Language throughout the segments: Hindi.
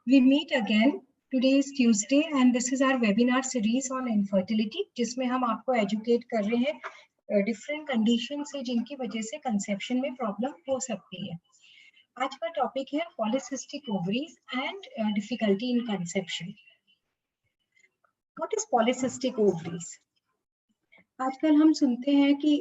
We meet again. Today is Tuesday and this is our webinar series on infertility, जिसमें हम आपको educate कर रहे हैं different conditions से जिनकी वजह से conception में problem हो सकती है. आज का topic है polycystic ovaries and difficulty in conception. What is polycystic ovaries? आजकल हम सुनते हैं कि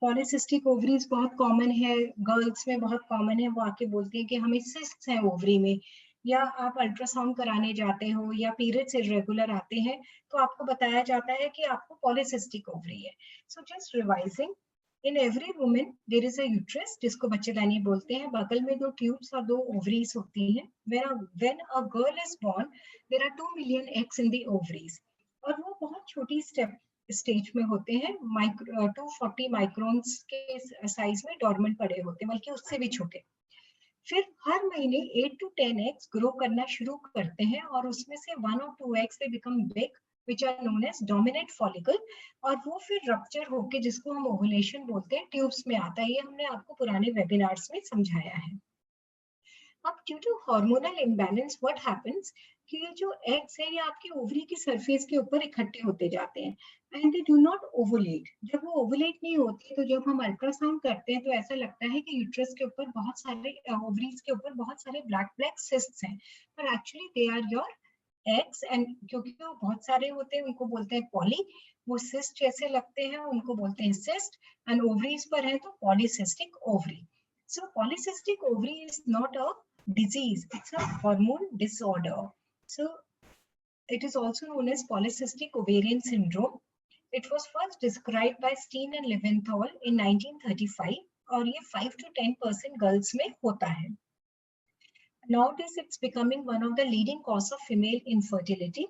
पॉलीसिस्टिक ओवरीज बहुत कॉमन है, गर्ल्स में बहुत कॉमन है. वो आके बोलती है कि हमें सिस्ट्स हैं ओवरी में, या आप अल्ट्रासाउंड कराने जाते हो या पीरियड्स इरेगुलर आते हैं तो आपको बताया जाता है कि आपको पॉलीसिस्टिक ओवरी है. So just revising, in every woman there is a uterus जिसको बच्चेदानी बोलते हैं. बगल में दो ट्यूब्स और दो ओवरीज होती हैं. When a girl is born there are 2 million eggs in the ovaries और वो बहुत छोटी स्टेज में होते हैं. 240 माइक्रोन्स के साइज में डॉर्मेंट पड़े होते हैं, बल्कि उससे भी छोटे. फिर हर महीने 8 to 10 एग्स ग्रो करना शुरू करते हैं और उसमें से 1 or 2 eggs they become big which are known as dominant follicle और वो फिर रप्चर होके जिसको हम ओवुलेशन बोलते हैं ट्यूब्स में आता है. ये हमने आपको पुराने वेबिनार्स में समझाया है. अब due to hormonal imbalance what happens कि ये जो एग्स है ये आपकी ओवरी की सरफेस के ऊपर इकट्ठे होते जाते हैं and they do not ovulate. जब वो ओवुलेट नहीं होते तो जब हम अल्ट्रासाउंड करते हैं तो ऐसा लगता है कि यूट्रस के ऊपर बहुत सारे ओवरीज के ऊपर बहुत सारे ब्लैक सिस्ट्स हैं, पर actually they are your eggs. And क्योंकि वो बहुत सारे होते हैं उनको बोलते हैं पॉली. वो सिस्ट जैसे लगते हैं उनको बोलते हैं सिस्ट. एंड ओवरीज पर है तो polycystic ovary. So polycystic ovary is not a disease, it's a hormone disorder. So it is also known as polycystic ovarian syndrome. It was first described by Steen and Leventhal in 1935 और ये 5 to 10% girls में होता है. Nowadays it's becoming one of the leading cause of female infertility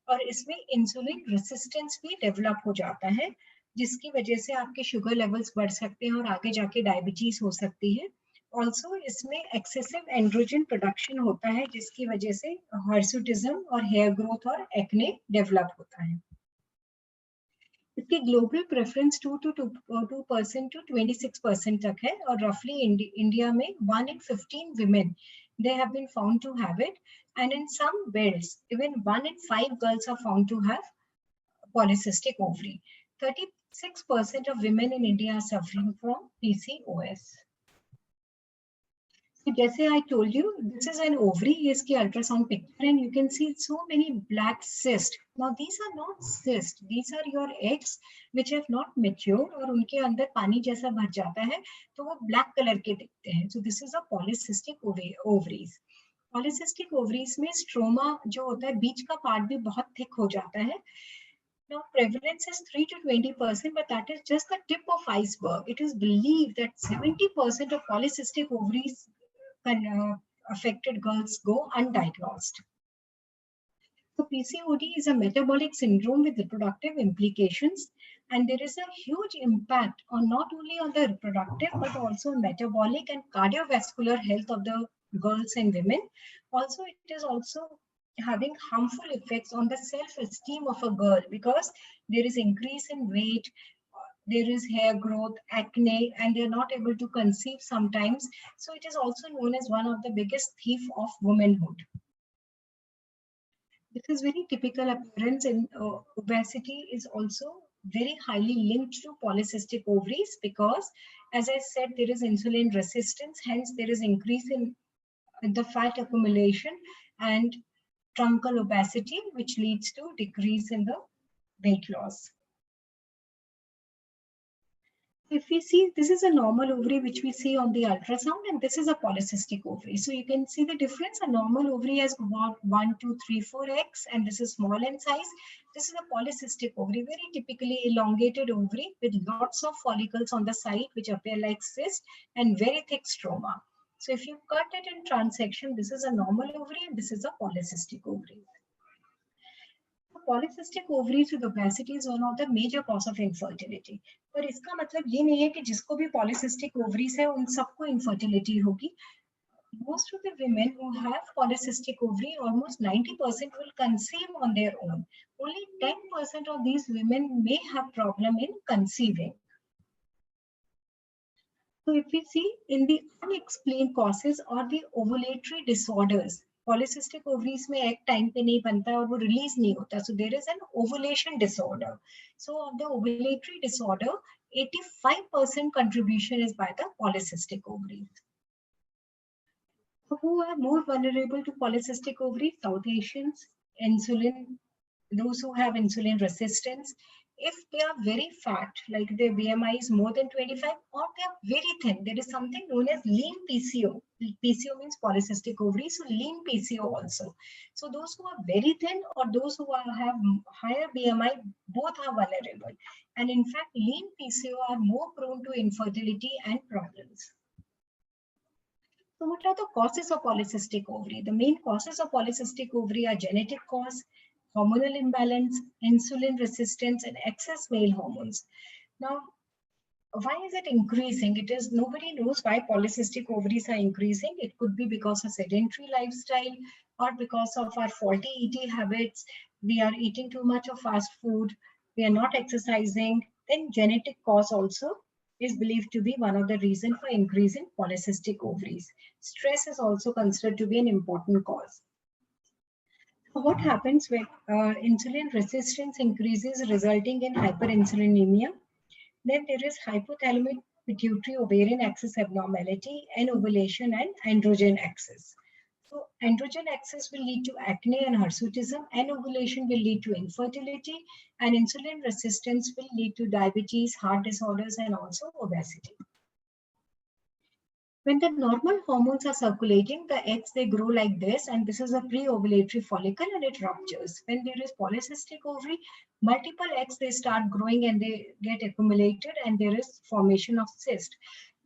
और इसमें इंसुलिन रेसिस्टेंस भी डेवलप हो जाता है जिसकी वजह से आपके शुगर लेवल्स बढ़ सकते हैं और आगे जाके डायबिटीज हो सकती है. ऑल्सो इसमें एक्सेसिव एंड्रोजन प्रोडक्शन होता है जिसकी वजह से हर्सुटिज्म और हेयर ग्रोथ और एक्ने डेवलप होता है. इसकी ग्लोबल प्रेफरेंस 2% to 26% तक है और रफली इंडिया में 1 in 15 women they have been found to have it, and in some belts even 1 in 5 girls are found to have polycystic ovary. 36% of women in India are suffering from PCOS. So जैसे I told you, this is an ovary. ये इसकी ultrasound picture and you can see so many black cysts. Now these are not cysts. These are your eggs which have not matured और उनके अंदर पानी जैसा भर जाता है तो वो black color के दिखते हैं. So this is a polycystic ovaries. Polycystic ovaries में स्ट्रोमा जो होता है बीच का पार्ट भी बहुत थिक हो जाता है. Now prevalence is 3 to 20%, but that is just the tip of iceberg. It is believed that 70% of polycystic ovaries affected girls go undiagnosed. So PCOD is a metabolic syndrome with reproductive implications, and there is a huge impact on not only on the reproductive but also metabolic and cardiovascular health of the girls and women. Also, it is also having harmful effects on the self-esteem of a girl because there is increase in weight, there is hair growth, acne, and they're not able to conceive sometimes. So it is also known as one of the biggest thief of womanhood. This is very typical appearance in obesity is also very highly linked to polycystic ovaries because, as I said, there is insulin resistance, hence there is increase in the fat accumulation and truncal obesity, which leads to decrease in the weight loss. If we see, this is a normal ovary which we see on the ultrasound, and this is a polycystic ovary. So you can see the difference. A normal ovary has about 1, 2, 3, 4 eggs, and this is small in size. This is a polycystic ovary, very typically elongated ovary with lots of follicles on the side which appear like cysts and very thick stroma. So if you cut it in transection, this is a normal ovary and this is a polycystic ovary. Polycystic ovaries with obesity is one of the major cause of infertility. पर इसका मतलब ये नहीं है कि जिसको भी polycystic ovaries है उन सबको infertility होगी. Most of the women who have polycystic ovary, almost 90% will conceive on their own. Only 10% of these women may have problem in conceiving. So if we see in the unexplained causes or the ovulatory disorders, polycystic ovaries में एग टाइम पे नहीं बनता है और वो रिलीज नहीं होता, so there is an ovulation disorder. So of the ovulatory disorder 85% contribution is by the polycystic ovaries. So who are more vulnerable to polycystic ovaries? South Asians, insulin, those who have insulin resistance. If they are very fat, like their BMI is more than 25, or they are very thin, there is something known as lean PCO. PCO means polycystic ovaries, so lean PCO also. So those who are very thin or those who have higher BMI, both are vulnerable. And in fact, lean PCO are more prone to infertility and problems. So what are the causes of polycystic ovary? The main causes of polycystic ovary are genetic cause, hormonal imbalance, insulin resistance, and excess male hormones. Now, why is it increasing? It is, nobody knows why polycystic ovaries are increasing. It could be because of sedentary lifestyle or because of our faulty eating habits. We are eating too much of fast food. We are not exercising. Then genetic cause also is believed to be one of the reasons for increasing polycystic ovaries. Stress is also considered to be an important cause. So what happens when insulin resistance increases, resulting in hyperinsulinemia? Then there is hypothalamic pituitary ovarian axis abnormality and ovulation and androgen axis. So androgen axis will lead to acne and hirsutism, and ovulation will lead to infertility, and insulin resistance will lead to diabetes, heart disorders, and also obesity. When the normal hormones are circulating, the eggs, they grow like this, and this is a pre-ovulatory follicle and it ruptures. When there is polycystic ovary, multiple eggs, they start growing and they get accumulated and there is formation of cyst.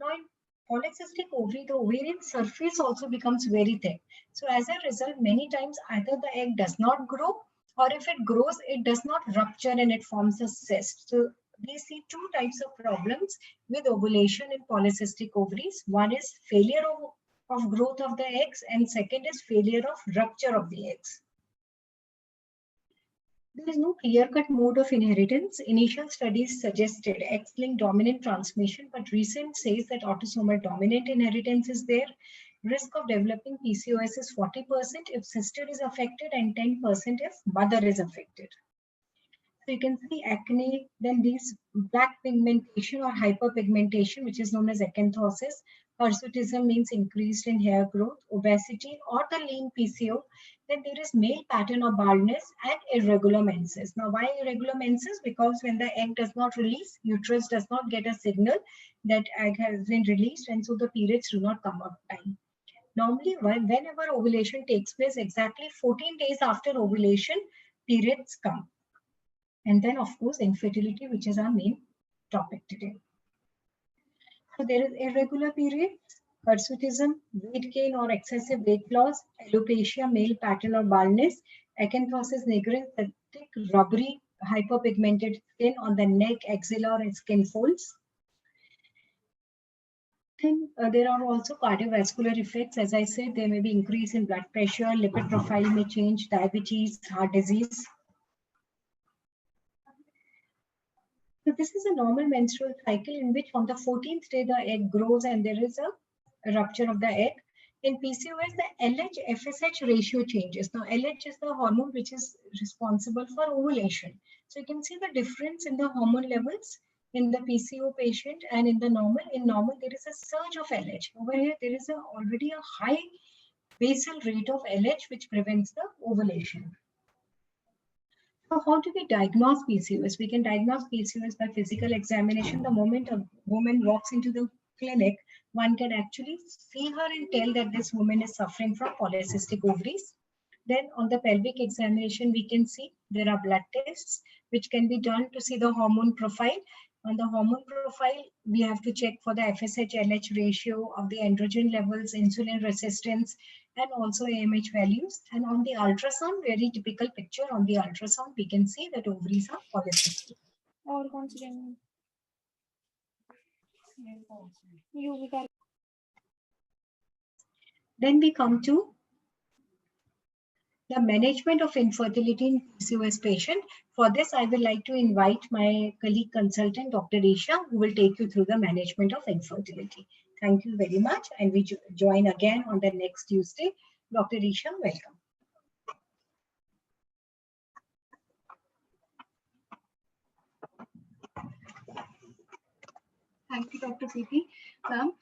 Now in polycystic ovary, the ovarian surface also becomes very thick. So as a result, many times either the egg does not grow, or if it grows, it does not rupture and it forms a cyst. So we see two types of problems with ovulation in polycystic ovaries. One is failure of growth of the eggs, and second is failure of rupture of the eggs. There is no clear-cut mode of inheritance. Initial studies suggested X-linked dominant transmission, but recent says that autosomal dominant inheritance is there. Risk of developing PCOS is 40% if sister is affected and 10% if mother is affected. So you can see acne, then these black pigmentation or hyperpigmentation, which is known as acanthosis. Hirsutism means increased in hair growth, obesity, or the lean PCO. Then there is male pattern of baldness and irregular menses. Now, why irregular menses? Because when the egg does not release, uterus does not get a signal that egg has been released, and so the periods do not come up time. Normally, whenever ovulation takes place, exactly 14 days after ovulation, periods come. And then, of course, infertility, which is our main topic today. So there is irregular periods, hirsutism, weight gain or excessive weight loss, alopecia, male pattern or baldness, acanthosis nigrans, the thick, rubbery, hyperpigmented skin on the neck, axilla, or skin folds. Then there are also cardiovascular effects. As I said, there may be increase in blood pressure, lipid profile may change, diabetes, heart disease. So this is a normal menstrual cycle in which on the 14th day the egg grows and there is a rupture of the egg. In PCOS, the LH-FSH ratio changes. Now, LH is the hormone which is responsible for ovulation. So you can see the difference in the hormone levels in the PCO patient and in the normal. In normal, there is a surge of LH. Over here, there is already a high basal rate of LH which prevents the ovulation. So how do we diagnose PCOS? We can diagnose PCOS by physical examination. The moment a woman walks into the clinic, one can actually see her and tell that this woman is suffering from polycystic ovaries. Then on the pelvic examination, we can see there are blood tests which can be done to see the hormone profile. On the hormone profile, we have to check for the FSH-LH ratio of the androgen levels, insulin resistance, and also AMH values. And on the ultrasound, very typical picture on the ultrasound, we can see that ovaries are polycystic. Then we come to the management of infertility in PCOS patient. For this, I would like to invite my colleague consultant, Dr. Isha, who will take you through the management of infertility. Thank you very much, and we join again on the next Tuesday Dr. Risham, welcome. Thank you, Dr. Preeti. Ma'am,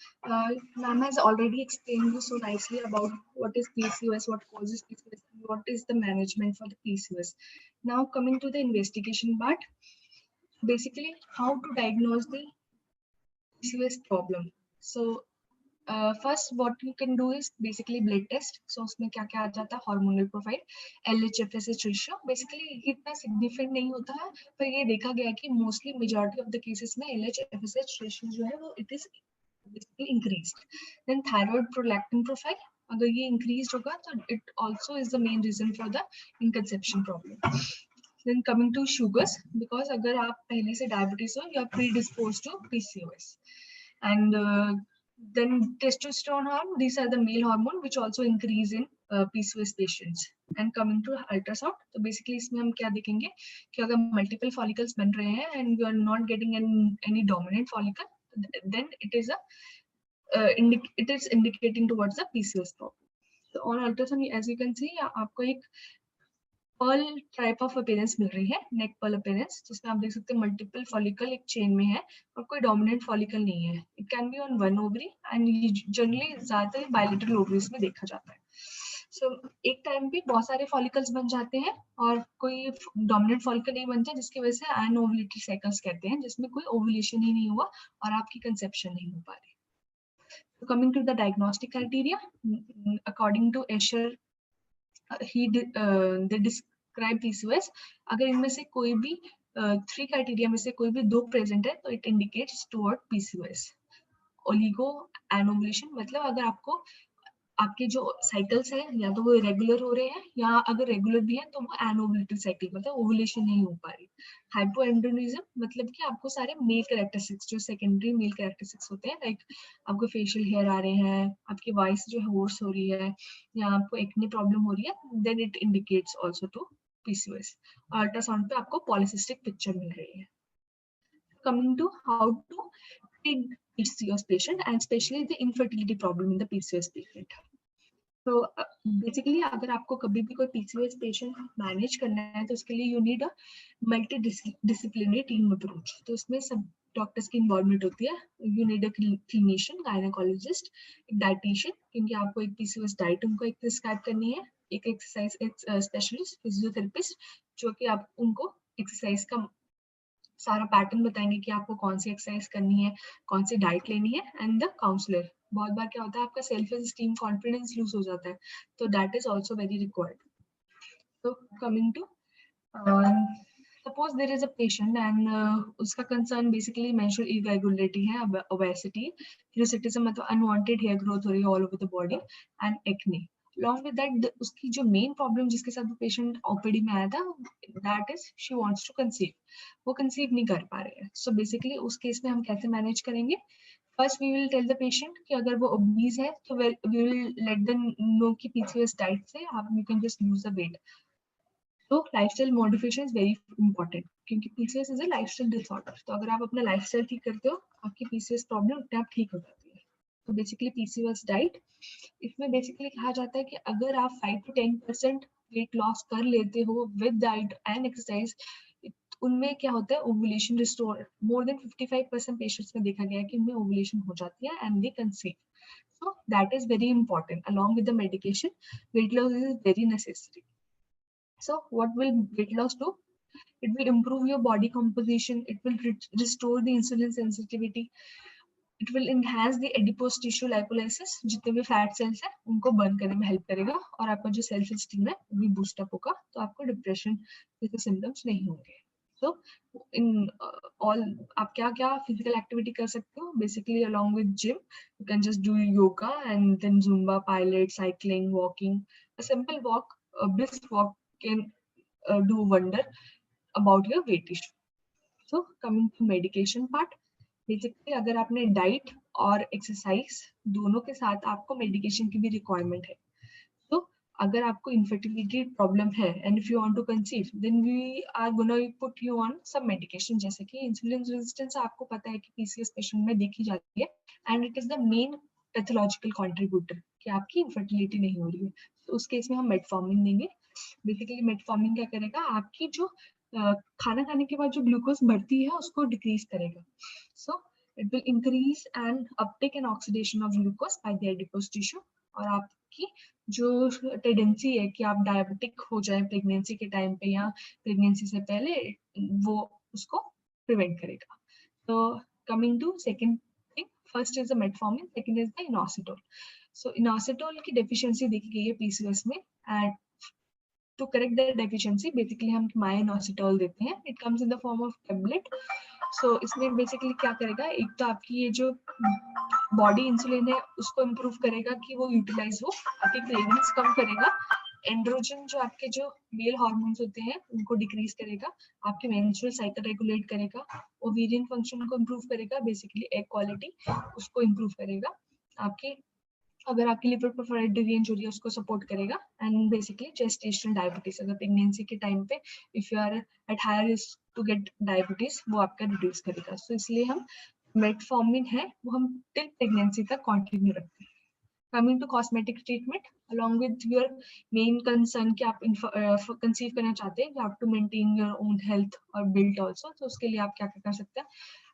ma'am has already explained you so nicely about what is PCOS, what causes PCOS, and what is the management for the PCOS. Now coming to the investigation part, basically how to diagnose the PCOS problem. So first what you can do is basically blood test. So उसमें क्या क्या आ जाता है, hormonal profile, LH-FSH ratio. Basically इतना significant नहीं होता है, पर ये देखा गया कि mostly majority of the cases में LH-FSH ratio जो है वो it is basically increased. Then thyroid prolactin profile, अगर ये increased होगा तो it also is the main reason for the inconception problem. Then coming to sugars, because अगर आप पहले से diabetes हो, you are predisposed to PCOS. And then testosterone hormone, these are the male hormone which also increase in PCOS patients. And coming to ultrasound, तो basically इसमें हम क्या देखेंगे कि अगर multiple follicles बन रहे हैं and you are not getting any dominant follicle, then it is it is indicating towards the PCOS problem. So on ultrasound, as you can see, आपको एक पर्ल टाइप ऑफ अपीयरेंस मिल रही है, नेक पर्ल अपीयरेंस, जिसमें आप देख सकते हैं मल्टीपल फॉलिकल एक चेन में है और कोई डोमिनेंट फॉलिकल नहीं है. It can be on one ovary and generally ज्यादातर बायलेटरल ओवरीज में देखा जाता है. सो एक टाइम पे बहुत सारे फॉलिकल्स बन जाते हैं और कोई डोमिनेंट फॉलिकल नहीं बनता, जिसकी वजह से एनओवुलेटरी साइकिल्स कहते हैं, जिसमें कोई ओवुलेशन ही नहीं हुआ और आपकी कंसेप्शन नहीं हो पा रही. So coming to the diagnostic criteria, according to Escher, they describe PCOS. अगर इनमें से कोई भी 3 क्राइटेरिया में से कोई भी 2 प्रेजेंट है तो it indicates toward PCOS. Oligo anovulation, मतलब अगर आपको आपके जो साइकिल्स हैं या तो वो इरेगुलर हो रहे हैं या अगर रेगुलर भी है तो वो एनोवुलेटरी साइकिल, मतलब ओवुलेशन नहीं हो पा रही. हाइपोएंड्रोनिज्म, मतलब कि आपको सारे मेल कैरेक्टरिस्टिक्स जो सेकेंडरी मेल कैरेक्टरिस्टिक्स होते हैं, लाइक आपको फेशियल हेयर आ रहे हैं, आपकी वॉइस जो है होर्स हो रही है या आपको एक्ने प्रॉब्लम हो रही है, then it indicates also to PCOS. Ultrasound पे आपको पॉलिसिस्टिक पिक्चर मिल रही है. Coming to how to treat PCOS patient and especially the infertility problem in the PCOS patient. तो बेसिकली अगर आपको कभी भी कोई PCOS पेशेंट मैनेज करना है तो उसके लिए you need a multi disciplinary team approach. तो उसमें सब डॉक्टर्स की इन्वॉल्वमेंट होती है. You need a clinician, gynaecologist, एक डाइटिशियन, क्योंकि आपको एक PCOS डाइट उनको एक प्रिस्क्राइब करनी है, एक एक्सरसाइज स्पेशलिस्ट, फिजियोथेरेपिस्ट, जो कि आप उनको एक्सरसाइज का सारा पैटर्न बताएंगे कि आपको कौन सी एक्सरसाइज करनी है, कौन सी डाइट लेनी है. एंड द काउंसलर, बहुत बार क्या होता है आपका सेल्फ एस्टीम, कॉन्फिडेंस लूज हो जाता है, तो that is also very required. तो coming to suppose there is a patient and उसका कंसर्न बेसिकली मेंस्ट्रुअल इरेगुलरिटी है, ओबेसिटी, हिर्सुटिज्म मतलब अनवांटेड हेयर ग्रोथ हो रही है all over the body, and acne. Along with that, उसकी जो मेन प्रॉब्लम जिसके साथ वो पेशेंट ओपीडी में आया था, that is she wants to conceive. वो कंसीव नहीं कर पा रहे हैं. सो बेसिकली उस केस में हम कैसे मैनेज करेंगे? First we will tell the patient कि अगर वो ओबीज है तो we will let them know कि PCOS डाइट से आप you can just lose the weight. तो lifestyle modification is very important, क्योंकि PCOS is a lifestyle disorder. तो अगर आप अपना लाइफस्टाइल ठीक करते हो, आपकी PCOS प्रॉब्लम अपने आप ठीक हो जाती है. तो बेसिकली PCOS डाइट, इसमें बेसिकली कहा जाता है कि अगर आप 5 to 10% वेट लॉस कर लेते हो विद डाइट एंड एक्सरसाइज, उनमें क्या होता है ovulation restore. More than 55% patients में देखा गया है कि उनमें ओवुलेशन हो जाती है and they conceive. So that is very important. Along with the medication, weight loss is very necessary. So what will weight loss do? It will improve your body composition. It will restore the insulin sensitivity. It will enhance the adipose tissue lipolysis. जितने भी फैट सेल्स हैं उनको बर्न करने में हेल्प करेगा और आपका जो सेल्फ एस्टीम है वो भी बूस्ट अप होगा, तो आपको डिप्रेशन जैसे सिम्टम्स नहीं होंगे. So in all, आप क्या क्या फिजिकल एक्टिविटी कर सकते हो? Basically along with gym, you can just do yoga and then Zumba, pilot, cycling, walking. A simple walk, a brisk walk can do wonder about your weight issue. So coming to medication part, basically अगर आपने डाइट और एक्सरसाइज दोनों के साथ आपको मेडिकेशन की भी रिक्वायरमेंट है. तो अगर आपको इनफर्टिलिटी प्रॉब्लम है and if you want to conceive, then we are gonna put you on some medication, जैसे कि इंसुलिन रेजिस्टेंस आपको पता है कि PCOS पेशेंट में देखी जाती है and it is the main pathological contributor कि आपकी इनफर्टिलिटी नहीं हो रही है, तो उस केस में हम मेटफॉर्मिन देंगे। बेसिकली मेटफॉर्मिन क्या करेगा, आपकी जो खाना खाने के बाद जो ग्लूकोज बढ़ती है उसको डिक्रीज करेगा। So it will increase and Uptake and oxidation of glucose by the adipose tissue, और आपकी जो टेंडेंसी है कि आप डायबिटिक हो जाए प्रेगनेंसी के टाइम पे या प्रेगनेंसी से पहले, वो उसको प्रिवेंट करेगा। तो coming to second thing, first is the metformin, second is the inositol. So inositol की डेफिशिएंसी देखी गई है पीसीओएस में, and to correct the deficiency basically हम माइनोसिटोल देते हैं। It comes in the form of tablet. So इसमें बेसिकली क्या करेगा, एक तो आपकी ये जो बॉडी इंसुलिन है उसको इम्प्रूव करेगा कि वो यूटिलाइज हो, आपकी क्रेविंग्स कम करेगा, एंड्रोजन जो आपके जो मेल हार्मोन्स होते हैं उनको डिक्रीज करेगा, आपके मेंस्ट्रुअल साइकिल रेगुलेट करेगा, ओवेरियन फंक्शन को इम्प्रूव करेगा, बेसिकली एग क्वालिटी उसको इम्प्रूव करेगा, आपके अगर आपकी लिपोप्रोटीन रेंज हो रही है उसको सपोर्ट करेगा, एंड बेसिकली जेस्टेशनल डायबिटीज, अगर प्रेगनेंसी के टाइम पे if you are at higher risk to get diabetes, वो आपका रिड्यूस करेगा। सो इसलिए हम मेटफॉर्मिन है वो हम टिल प्रेगनेंसी तक कंटिन्यू रखते हैं। Coming to cosmetic treatment, along with your main concern कि आप कंसीव करना चाहते हैं, you have to maintain your own health और बिल्ड ऑल्सो, तो उसके लिए आप क्या कर सकते हैं,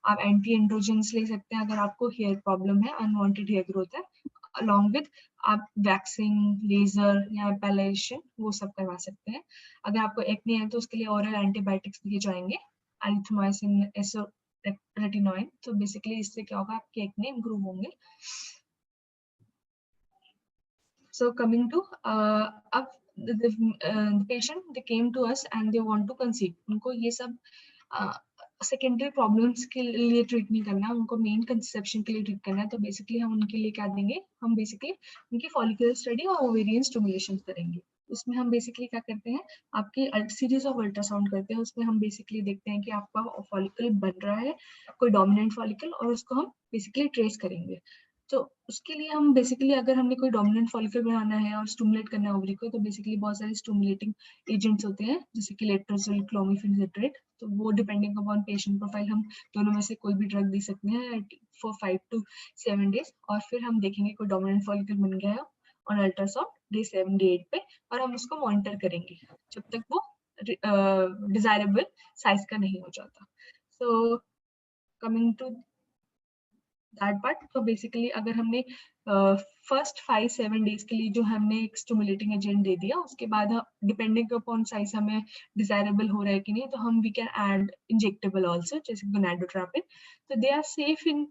आप एंटी एंड्रोजेंस ले सकते हैं अगर आपको हेयर प्रॉब्लम है, अनवांटेड हेयर ग्रोथ है, अलॉन्ग विद आप वैक्सिंग, लेजर या एपेलेशन वो सब करवा सकते हैं। अगर आपको एक्ने है तो उसके लिए ओरल एंटीबायोटिक्स दिए जाएंगे, एरिथ्रोमाइसिन, रेटिनोइन, तो बेसिकली इससे क्या होगा, आपके एक्ने इंप्रूव होंगे। So coming to अब the patient they came to us and they want to conceive, उनको ये सब सेकेंडरी प्रॉब्लम्स के लिए ट्रीट नहीं करना, उनको मेन कंसेप्शन के लिए ट्रीट करना है, तो बेसिकली हम उनके लिए क्या देंगे, हम बेसिकली उनकी फॉलिकुलर स्टडी और ओवेरियन स्टिमुलेशन करेंगे। उसमें हम बेसिकली क्या करते हैं, आपकी सीरीज ऑफ अल्ट्रासाउंड करते हैं, उसमें हम बेसिकली देखते हैं कि आपका फॉलिकल बन रहा है, कोई डोमिनेंट फॉलिकल, और उसको हम बेसिकली ट्रेस करेंगे। तो उसके लिए हम बेसिकली अगर हमने कोई डोमिनेंट फॉलिकल बनाना है और स्टिमुलेट करना है ओवरी को, तो बेसिकली बहुत सारे स्टिमुलेटिंग एजेंट्स होते हैं जैसे कि लेट्रोजोल, क्लोमिफेन, तो वो डिपेंडिंग अपॉन पेशेंट प्रोफाइल हम दोनों में से कोई भी ड्रग दे सकते हैं फॉर 5 to 7 days, और फिर हम देखेंगे कोई डोमिनेंट फॉलिकल बन गया है ऑन अल्ट्रासाउंड डे 7 डे 8 पे, और हम उसको मॉनिटर करेंगे जब तक वो डिजायरेबल साइज का नहीं हो जाता। So coming to that part, तो बेसिकली अगर हमने फर्स्ट 5-7 डेज के लिए जो हमने एक स्टिमुलेटिंग एजेंट दे दिया, उसके बाद डिपेंडिंग अपॉन साइज हमें डिजायरेबल हो रहा है कि नहीं, तो हम we can add injectable also जैसे गोनाडोट्रोपिन, तो they are safe in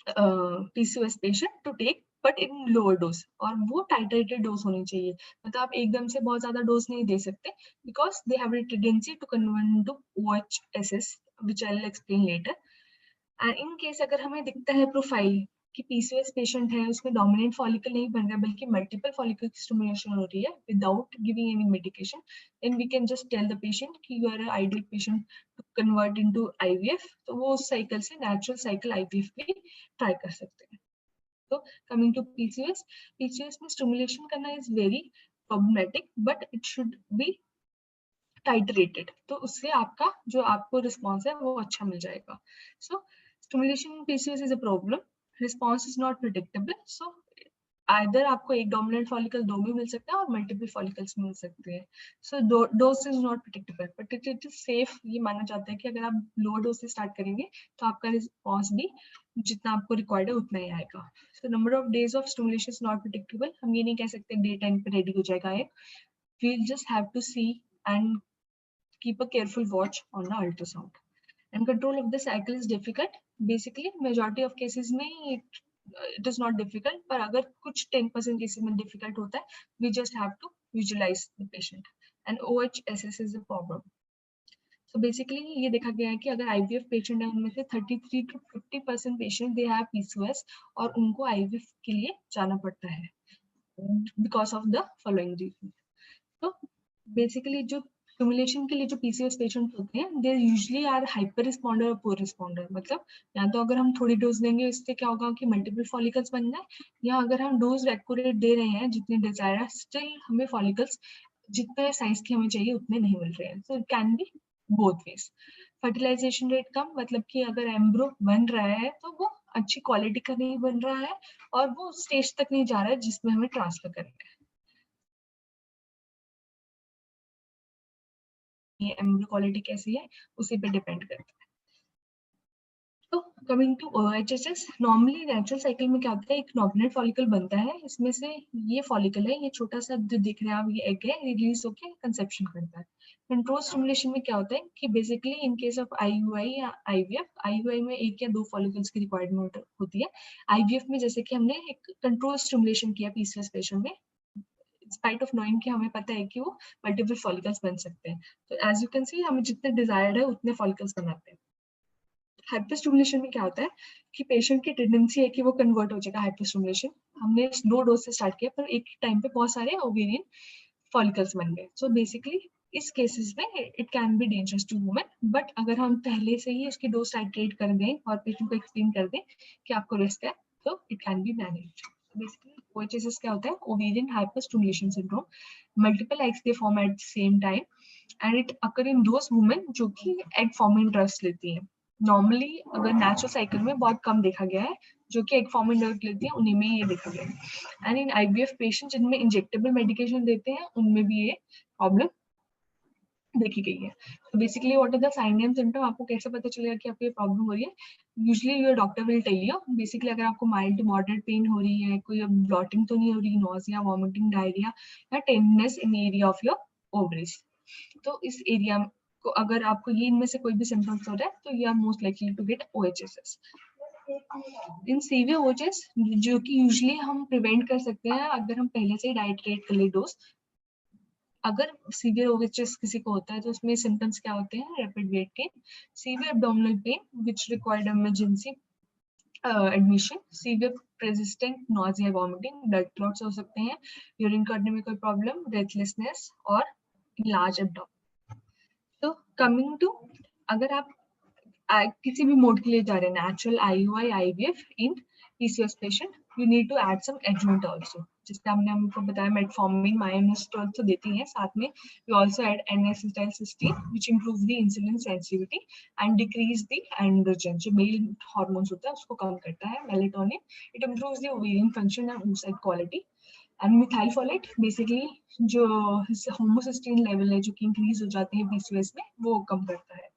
PCOS patient to take, but in lower dose, और वो टाइट्रेटेड डोज होनी चाहिए, मतलब आप एकदम से बहुत ज्यादा डोज नहीं दे सकते, because they have a tendency to convert into OHSS, which I will explain later. And in case अगर हमें दिखता है प्रोफाइल कि पीसीओएस पेशेंट है, उसमें डोमिनेंट फॉलिकल नहीं बन रहा है बल्कि मल्टीपल फॉलिकल स्टिमुलेशन हो रही है without giving any medication, then we can just tell the patient कि you are a ideal patient to convert into IVF, तो वो उस साइकिल से नेचुरल साइकिल आईवीएफ भी ट्राई कर सकते हैं। तो कमिंग टू पीसीओएस, पीसीओएस में स्टिमुलेशन करना is very problematic, but it should be titrated, तो उससे आपका जो आपको रिस्पॉन्स है वो अच्छा मिल जाएगा। So stimulation in PCOS is a problem, response is not predictable, so either आपको एक डोमिनेंट फॉलिकल दो में मिल सकता है और मल्टीपल फॉलिकल्स मिल सकते हैं। So dose is not predictable, but it is safe, ये माना जाता है कि अगर आप लोअर डोज से स्टार्ट करेंगे तो आपका रिस्पॉन्स भी जितना आपको रिक्वायर्ड है उतना ही आएगा। So number of days of stimulation is not predictable, हम ये नहीं कह सकते डे 10 पे रेडी हो जाएगा एक, we'll just have to see and keep a careful watch on the ultrasound. And control of the cycle is difficult. Basically, majority of cases में it is not difficult, पर अगर कुछ 10% cases में difficult होता है, we just have to visualize the patient. And OHSS is a problem. So basically ये देखा गया है कि अगर IVF patient है उनमें से 33 to 50% patient they have PCOS, और उनको IVF के लिए जाना पड़ता है because of the following reasons. तो बेसिकली जो स्टिमुलेशन के लिए जो पीसीओएस पेशेंट होते हैं they usually are hyper responder और पुअर रिस्पॉन्डर, मतलब या तो अगर हम थोड़ी डोज देंगे इससे क्या होगा कि मल्टीपल फॉलिकल्स बन जाए, या अगर हम डोज एक्यूरेट दे रहे हैं जितने डिजायर है स्टिल हमें फॉलिकल्स जितने साइज के हमें चाहिए उतने नहीं मिल रहे हैं। So it can be both ways. Fertilization rate कम, मतलब कि अगर एम्ब्रो बन रहा है तो वो अच्छी क्वालिटी का नहीं बन रहा है और वो स्टेज तक नहीं जा रहा है जिसमें हमें ट्रांसफर करना है। ये एम्ब्रियो क्वालिटी कैसी है उसी पे डिपेंड करता है। तो coming to OHSS, normally natural cycle में क्या होता है, एक नॉर्मल फॉलिकल बनता है, इसमें से ये फॉलिकल है, ये छोटा सा जो दिख रहा है आप, ये एग है, रिलीज होके कंसेप्शन करता है। कंट्रोल स्टिमुलेशन में क्या होता है कि basically in case of IUI या IVF, IUI में एक या दो फॉलिकल्स की रिक्वायरमेंट होती है, IVF में जैसे कि हमने एक कंट्रोल स्टिमुलेशन किया PCOS पेशेंट में, स्पाइट ऑफ नोइंग कि हमें पता है कि वो मल्टीपल फॉलिकल्स बन सकते हैं, तो एज यू कैन सी हमें जितने डिजायर्ड है उतने फॉलिकल्स बनाते हैं। हाइपरस्टिमुलेशन में क्या होता है कि पेशेंट की टेंडेंसी है कि वो कन्वर्ट हो जाएगा हाइपरस्टिमुलेशन, हमने लो डोज से स्टार्ट किया पर एक टाइम पे बहुत सारे ओवेरियन फॉलिकल्स बन गए। सो बेसिकली इस केसेस में it can be dangerous to women, but अगर हम पहले से ही उसकी डोज टाइट्रेट कर दें और पेशेंट को एक्सप्लेन कर दें कि आपको रिस्क है, तो it can be managed. Basically OHSS क्या होता है, ovarian hyperstimulation syndrome, multiple eggs they form at the same time and it occur in those women जो कि एग फॉर्मिंग ड्रग्स लेती हैं। नॉर्मली अगर नेचुरल साइकिल में बहुत कम देखा गया है, जो कि एग फॉर्मिंग ड्रग लेती हैं उन्हीं में ये देखा गया है। एंड इन IVF पेशेंट जिनमें इंजेक्टेबल मेडिकेशन देते हैं उनमें भी ये प्रॉब्लम देखी गई है। तो basically what are the sign and symptom, आपको कैसे पता चलेगा कि आपको ये प्रॉब्लम हो रही है? Usually your doctor will tell you. Basically अगर आपको माइल्ड टू मॉडरेट पेन हो रही है, कोई ब्लॉटिंग तो नहीं हो रही, नोजिया, वॉमिटिंग, डायरिया या टेंडनेस इन एरिया ऑफ योर ओवरीज, तो इस एरिया को अगर आपको ये इनमें से कोई भी सिम्टम्स हो रहा है तो you are most likely to get OHSS। In severe OHS जो कि यूजुअली हम प्रिवेंट कर सकते हैं अगर हम पहले से ही डाइट्रेट कर ले डोज। अगर सीवियर OHS किसी को होता है तो उसमें सिम्टम्स क्या होते हैं, rapid weight gain, severe abdominal pain which required emergency admission, severe persistent nausea, vomiting, blood clots हो सकते हैं, यूरिन करने में कोई प्रॉब्लम, ब्रेथलेसनेस और लार्ज एब्डोमेन। तो कमिंग टू, अगर आप किसी भी मोड के लिए जा रहे हैं, natural, IUI, IVF, in PCOS patient, you need to add some adjuvant also, जिससे हमने हमको बताया मेटफॉर्मिन, मायोनिस्टोल तो देती हैं, साथ में we also add N-acetylcysteine which improve the insulin sensitivity and decrease the androgen, जो मेल हार्मोन्स होता है उसको कम करता है, melatonin, it improves the ovarian function and oocyte quality, and methyl folate basically जो होमोसिस्टीन लेवल है जो कि इंक्रीज हो जाती है PCOS में, वो कम करता है।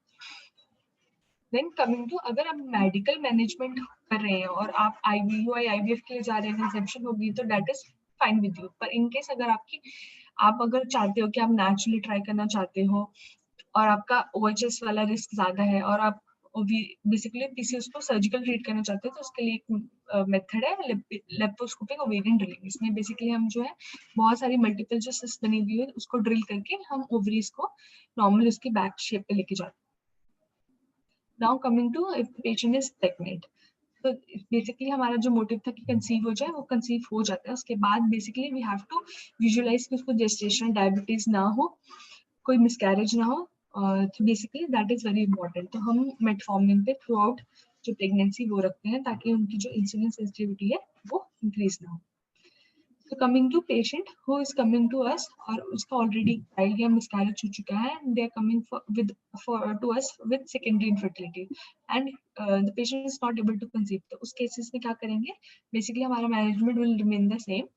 देन कमिंग टू, अगर आप मेडिकल मैनेजमेंट कर रहे हैं और आप IUI, IVF के लिए जा रहे हैं, कंसेप्शन होगी तो that is fine with you, पर इन केस अगर आप अगर चाहते हो कि आप नेचुरली ट्राई करना चाहते हो और आपका OHS वाला रिस्क ज्यादा है और आप बेसिकली PCOS को सर्जिकल ट्रीट करना चाहते हो, तो उसके लिए एक मेथड है लेप्रोस्कोपिक ओवेरियन ड्रिलिंग। इसमें बेसिकली हम जो है बहुत सारी मल्टीपल जो सिस्ट बनी हुई है उसको ड्रिल करके हम ओवरीज को नॉर्मल उसकी बैक शेप पे लेके जाते हैं। Now coming to, if patient is pregnant, तो बेसिकली हमारा जो मोटिव था कि कंसीव हो जाए, वो कंसीव हो जाता है। उसके बाद basically we have to visualise कि उसको जेस्टेशनल डायबिटीज ना हो, कोई मिसकैरेज ना हो, तो basically that is very important. तो हम मेटफॉर्मिन पे थ्रू आउट जो प्रेगनेंसी वो रखते हैं ताकि उनकी जो इंसुलिन सेंसिटिविटी है वो इंक्रीज ना हो। So coming to patient who is coming to us और उसका already child या miscarriage हो चुका है, and they are coming to us with secondary infertility and the patient is not able to conceive, तो उस cases में क्या करेंगे? Basically हमारा management will remain the same,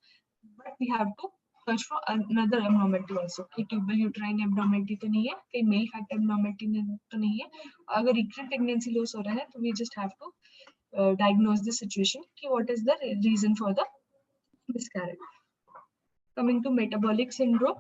but we have to search for another abnormality also, कि tubal uterine abnormality तो नहीं है, कहीं male factor abnormality तो नहीं है, अगर recurrent pregnancy loss हो रहा है तो we just have to diagnose the situation कि what is the reason for the miscarriage. Coming to metabolic syndrome,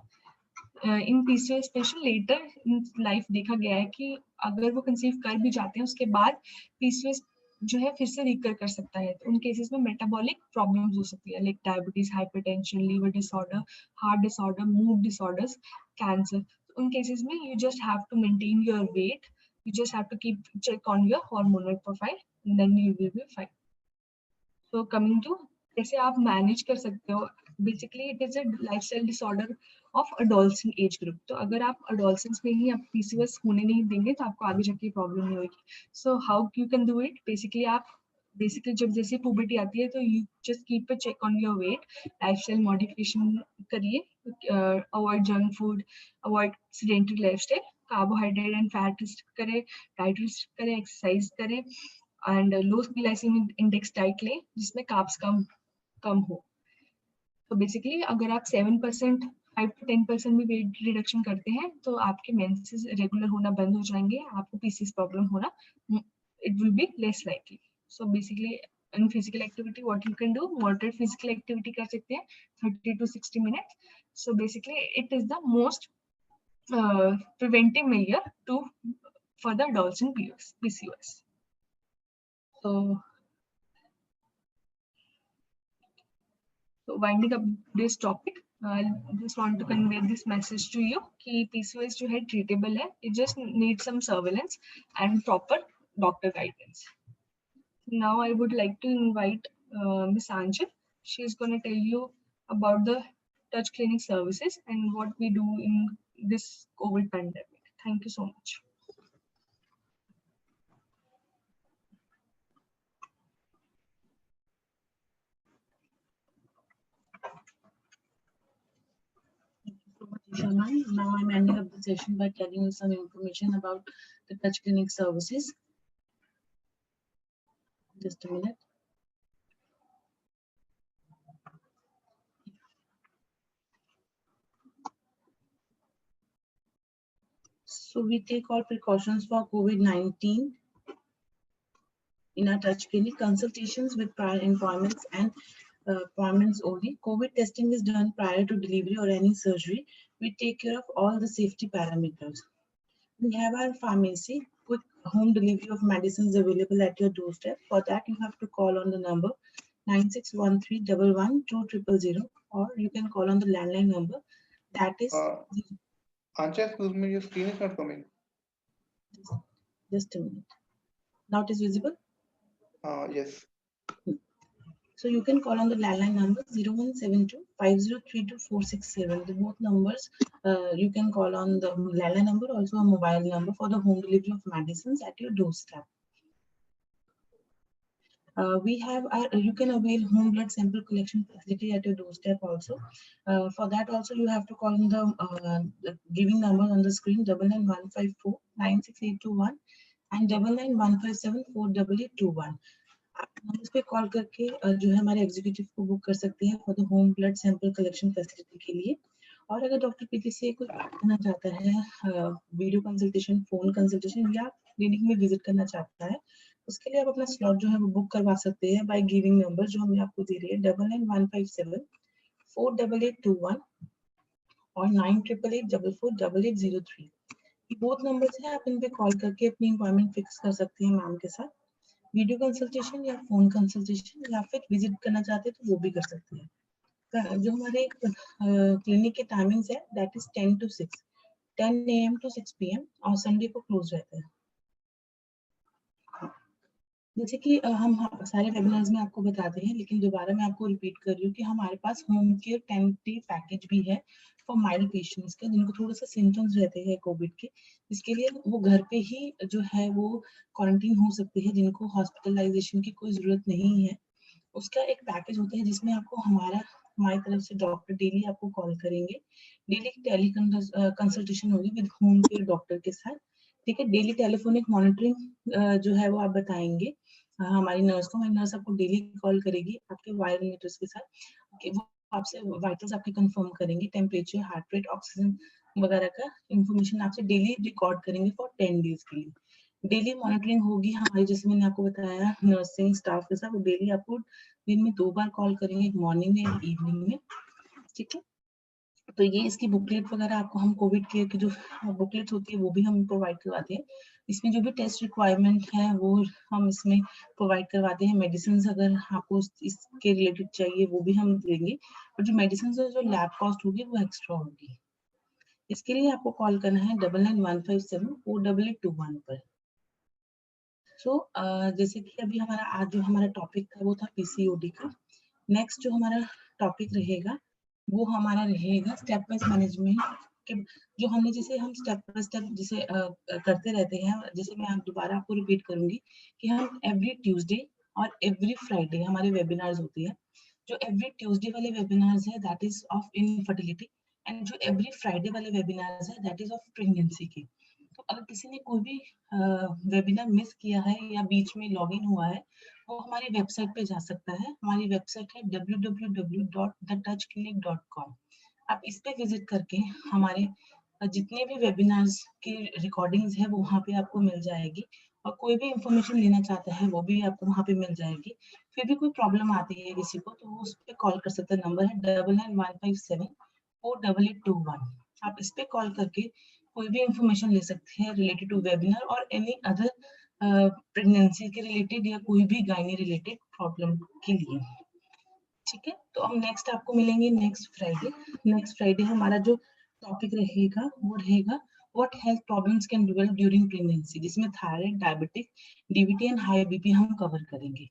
in PCOS patient later in life देखा गया है कि अगर वो कंसीव कर भी जाते हैं उसके बाद PCOS जो है फिर से रिकर कर सकता है, तो उन केसेस में मेटाबॉलिक प्रॉब्लम्स हो सकती है, like diabetes, hypertension, liver disorder, heart disorder, mood disorders, cancer. उन केसेस में you just have to maintain your weight, you just have to keep check on your hormonal profile, then you will be fine. तो कमिंग टू कैसे आप मैनेज कर सकते हो, basically it is a lifestyle disorder of adolescent age group, तो अगर आप अडोलसेंस में ही आप PCOS होने नहीं देंगे तो आपको आगे जाके प्रॉब्लम नहीं होगी। So how you can do it, basically आप जब जैसे पुबर्टी आती है तो you just keep a check on your weight, lifestyle modification करिए, avoid junk food, avoid sedentary lifestyle, carbohydrate and fat restrict करें, डाइट रिस्ट्रिक्ट करें, एक्सरसाइज करें, and low glycemic index diet लें जिसमें कार्ब्स कम हो। तो बेसिकली अगर आप 7% 5 to 10% भी वेट रिडक्शन करते हैं तो आपके मेंसेस रेगुलर होना बंद हो जाएंगे, आपको पीसीएस प्रॉब्लम होना it will be less likely. So basically in physical activity what you can do, moderate physical activity कर सकते हैं 30 to 60 minutes. So basically it is the most preventive measure to for the adults in PCOS. So winding up this topic, I just want to convey this message to you कि PCOS जो है treatable है, it just needs some surveillance and proper doctor guidance. Now I would like to invite Miss Anjal. She is going to tell you about the touch clinic services and what we do in this COVID pandemic. Thank you so much. Now I'm ending up the session by telling you some information about the touch clinic services. Just a minute. So we take all precautions for COVID-19 in our touch clinic. Consultations with prior appointments and appointments only. COVID testing is done prior to delivery or any surgery. We take care of all the safety parameters. We have our pharmacy, quick home delivery of medicines available at your doorstep. For that, you have to call on the number 9613112000, or you can call on the landline number. That is. Ancha, excuse me, your screen is not coming. Just a minute. Now it is visible? Yes. So you can call on the landline number 0172 5032 467. The both numbers, you can call on the landline number, also a mobile number for the home delivery of medicines at your doorstep. We have you can avail home blood sample collection facility at your doorstep also. For that also you have to call on the giving numbers on the screen 99154 96821 and 99157 48821. आप नंबर्स पे कॉल करके जो है हमारे एग्जीक्यूटिव को बुक कर सकते हैं for the home blood sample collection facility के लिए। और अगर डॉक्टर पीटी से कुछ बात करना चाहता है, वीडियो कंसल्टेशन, फोन कंसल्टेशन या क्लिनिक में विजिट करना चाहता है, उसके लिए आप अपना स्लॉट जो है वो बुक करवा सकते हैं बाय गिविंग नंबर जो हमने आपको दे रही है 99157 48821 और 9888448803। ये बोथ नंबर्स हैं, आप इन पे कॉल करके अपनी अपॉइंटमेंट फिक्स कर सकते हैं मैम के साथ। वीडियो कंसल्टेशन या फोन कंसल्टेशन या फिर विजिट करना चाहते हैं तो वो भी कर सकते हैं। जो हमारे क्लिनिक के टाइमिंग्स है that is 10 to 6, 10 AM to 6 PM और संडे को क्लोज रहता है। जैसे कि हम सारे वेबिनार्स में आपको बताते हैं, लेकिन दोबारा मैं आपको रिपीट कर रही हूँ कि हमारे पास होम केयर 10-day पैकेज भी है फॉर माइल्ड पेशेंट्स का, जिनको थोड़ा सा सिम्टम्स रहते हैं कोविड के, इसके लिए वो घर पे ही जो है वो क्वारंटीन हो सकते हैं, जिनको हॉस्पिटलाइजेशन की कोई जरूरत नहीं है। उसका एक पैकेज होता है जिसमें आपको हमारी तरफ से डॉक्टर डेली आपको कॉल करेंगे, डेली टेली कंसल्टेशन होगी विद होम केयर डॉक्टर के साथ, ठीक है। डेली टेलीफोनिक मॉनिटरिंग जो है वो आप बताएंगे हमारी नर्स को, हमारी नर्स आपको डेली कॉल करेगी आपके वायर मीटर्स के साथ, वो आपसे वाइटल्स आपके कंफर्म करेंगे, टेम्परेचर, हार्ट रेट, ऑक्सीजन वगैरह का इंफॉर्मेशन आपसे डेली रिकॉर्ड करेंगे फॉर 10 days के लिए। डेली मॉनिटरिंग होगी हमारी, जैसे मैंने आपको बताया नर्सिंग स्टाफ के साथ, वो डेली आपको दिन में 2 बार कॉल करेंगे, मॉर्निंग में और इवनिंग में, ठीक है। तो ये इसकी बुकलेट वगैरह आपको हम कोविड केयर की जो बुकलेट होती है वो भी हम प्रोवाइड करवाते हैं। इसमें जो भी टेस्ट रिक्वायरमेंट है वो हम इसमें प्रोवाइड करवाते हैं। मेडिसिन अगर आपको इसके रिलेटेड चाहिए वो भी हम देंगे, और जो मेडिसिन जो लैब कॉस्ट होगी वो एक्स्ट्रा होगी। इसके लिए आपको कॉल करना है 99157 48821 पर। सो जैसे कि अभी हमारा आज जो हमारा टॉपिक था वो था पीसीओडी का। नेक्स्ट जो हमारा टॉपिक रहेगा वो हमारा रहेगा स्टेप वाइज मैनेजमेंट के, जो हमने जैसे हम स्टेप बाय स्टेप जैसे करते रहते हैं। जैसे मैं दोबारा आपको रिपीट करूंगी कि हम एवरी ट्यूसडे और एवरी फ्राइडे हमारे वेबिनार्स होती है। जो एवरी ट्यूसडे वाले वेबिनार्स है that is of infertility, and जो एवरी फ्राइडे वाले वेबिनार्स है दैट इज ऑफ प्रेगनेंसी की। तो अगर किसी ने कोई भी वेबिनार मिस किया है या बीच में लॉगिन हुआ है, वो हमारी वेबसाइट पे जा सकता है। हमारी वेबसाइट है www.thetouchclinic.com। आप इस पे विजिट करके हमारे जितने भी वेबिनार्स की रिकॉर्डिंग्स है वो वहाँ पे आपको मिल जाएगी, और कोई भी इंफॉर्मेशन लेना चाहता है वो भी आपको वहाँ पे मिल जाएगी। फिर भी कोई प्रॉब्लम आती है किसी को तो वो उस पे कॉल कर सकता है। नंबर है 9915748821। आप इस पे कॉल करके कोई भी इंफॉर्मेशन ले सकते हैं रिलेटेड टू वेबिनार और एनी अदर प्रेगनेंसी के रिलेटेड या कोई भी गायनी रिलेटेड प्रॉब्लम के लिए। ठीक है, तो हम नेक्स्ट आपको मिलेंगे नेक्स्ट फ्राइडे। नेक्स्ट फ्राइडे हमारा जो टॉपिक रहेगा वो रहेगा what health problems can develop during pregnancy, जिसमें thyroid, diabetic, DBT and high BP हम कवर करेंगे।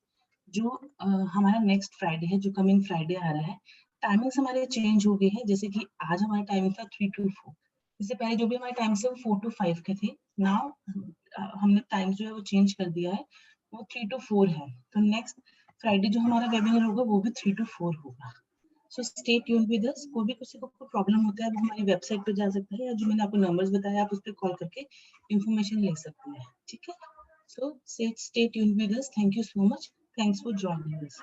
जो हमारा नेक्स्ट फ्राइडे है, जो कमिंग फ्राइडे आ रहा है, टाइमिंग्स हमारे चेंज हो गए हैं। जैसे कि आज हमारा टाइमिंग था 3 to 4, इससे पहले जो भी हमारे टाइम से वो 4 to 5 के थे। नाउ हमने टाइम जो है वो चेंज कर दिया है, वो 3 to 4 है। तो नेक्स्ट फ्राइडे जो हमारा वेबिनार होगा वो भी 3 to 4 होगा। So stay tuned with us. कोई भी किसी को कोई प्रॉब्लम होता है वो हमारी वेबसाइट पे जा सकता है, या जो मैंने आपको नंबर्स बताया आप उस पर कॉल करके इंफॉर्मेशन ले सकते हैं। ठीक है, so stay tuned with us. Thank you so much. Thanks for joining us.